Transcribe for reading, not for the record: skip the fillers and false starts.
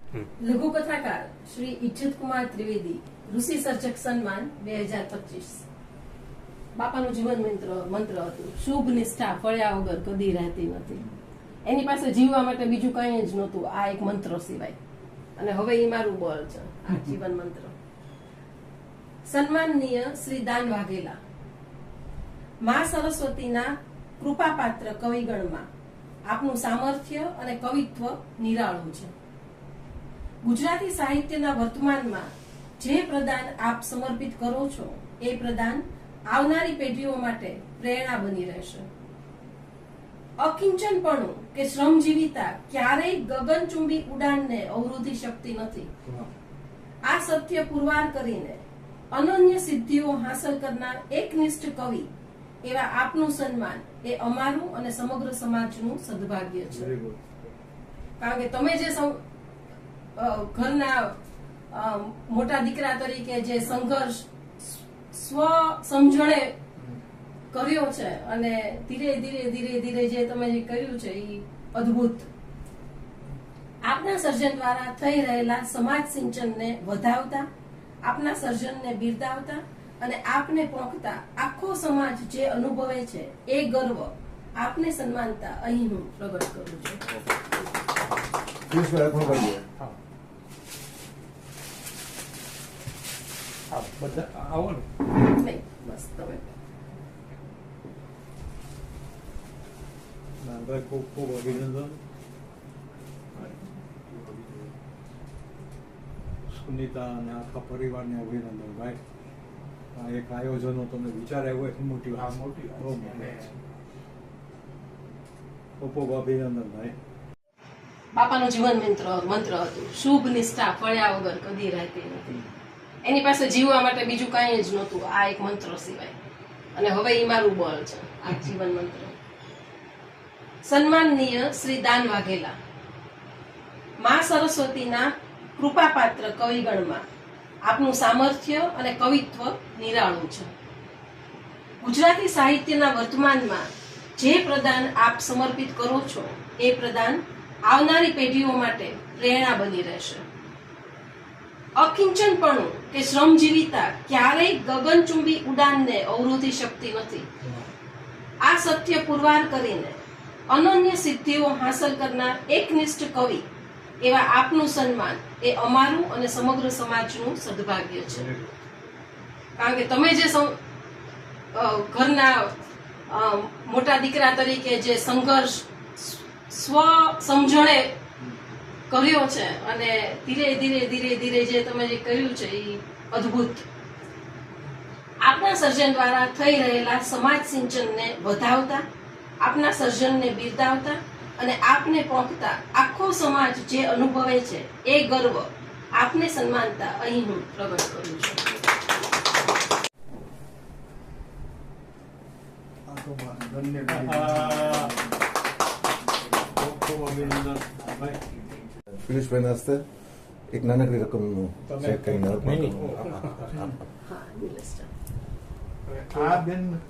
લઘુ કથાકાર શ્રી ઇજ્જત કુમાર ત્રિવેદી ઋષિ સર્જક સન્માન 2025 બાપાનું જીવન મંત્ર હતું, શુભ નિષ્ઠા ફળ્યા વગર કદી રહેતી નથી. એની પાસે જીવવા માટે બીજું કંઈ જ નહોતું આ એક મંત્ર સિવાય. અને હવે એ મારું બળ છે, આ જીવન મંત્ર. સન્માનનીય શ્રી દાન વાઘેલા, મા સરસ્વતીના કૃપાપાત્ર કવિગણમાં આપનું સામર્થ્ય અને કવિત્વ નિરાળું છે. ગુજરાતી સાહિત્યના વર્તમાનમાં જે પ્રદાન આપ સમર્પિત કરો છો એ પ્રદાન આવનારી પેઢીઓ માટે પ્રેરણા બની રહેશે. અકિંચનપણું કે શ્રમજીવીતા ક્યારેય ગગનચુંબી ઉડાનને અવરોધી શકતી નથી. આ સત્ય પુરવાર કરીને અનન્ય સિદ્ધિઓ હાંસલ કરનાર એકનિષ્ઠ કવિ એવા આપનું સન્માન એ અમારું અને સમગ્ર સમાજનું સદભાગ્ય છે. કારણ કે તમે જે ઘરના મોટા દીકરા તરીકે જે સંઘર્ષ સ્વ સમજણે કર્યો છે અને ધીરે ધીરે જે તમે જે કર્યું છે એ અદ્ભુત. આપના સર્જન દ્વારા થઈ રહેલા સમાજ સિંચનને વધાવતા, આપના સર્જનને બિરદાવતા અને આપને પોંખતા આખો સમાજ જે અનુભવે છે એ ગર્વ આપને સન્માનતા અહીં હું પ્રગટ કરું છું. ખૂબ ખૂબ અભિનંદન. સુનિતા અને આખા પરિવારને અભિનંદન ભાઈ. આ એક આયોજનો તમને વિચાર આવ્યો હોય મોટી વાત, બહુ મોટી વાત. ખૂબ ખૂબ અભિનંદન ભાઈ. બાપાનું જીવન મંત્ર હતું, શુભ નિષ્ઠા ફળ્યા વગર કદી રહેતી નથી. એની પાસે જીવવા માટે બીજું કંઈ જ નહોતું આ એક મંત્ર સિવાય. અને હવે એ મારું બળ છે, આ જીવન મંત્ર. સન્માનનીય શ્રી દાન વાઘેલા, મા સરસ્વતીના કૃપાપાત્ર કવિગણમાં આપનું સામર્થ્ય અને કવિત્વ નિરાળું છે. ગુજરાતી સાહિત્યના વર્તમાનમાં જે પ્રદાન આપ સમર્પિત કરો છો એ પ્રદાન આવનારી પેઢીઓ માટે પ્રેરણા બની રહેશે. અકિંચનપણું કે શ્રમજીવીતા ક્યારેય ગગનચુંબી ઉડાનને અવરોધી શકતી નથી. આ સત્ય પુરવાર કરીને અનન્ય સિદ્ધિઓ હાંસલ કરનાર એકનિષ્ઠ કવિ એવા આપનું સન્માન એ અમારું અને સમગ્ર સમાજનું સદભાગ્ય છે. કારણ કે તમે જે ઘરના મોટા દીકરા તરીકે જે સંઘર્ષ સ્વ સમજણે કર્યો છે અને ધીરે જે તમે જે કર્યું છે એ અદ્ભુત. આપના સર્જન દ્વારા થઈ રહેલા સમાજ સિંચનને વધાવતા, આપના સર્જનને બિરદાવતા અને આપને પોંખતા આખો સમાજ જે અનુભવે છે એ ગર્વ આપને સન્માનતા અહીં હું પ્રગટ કરું છું. ખૂબ અભિનંદન ભાઈ. પિયુષભાઈ હસ્તે એક નાનકડી રકમનું ચેક કરીને આ બેન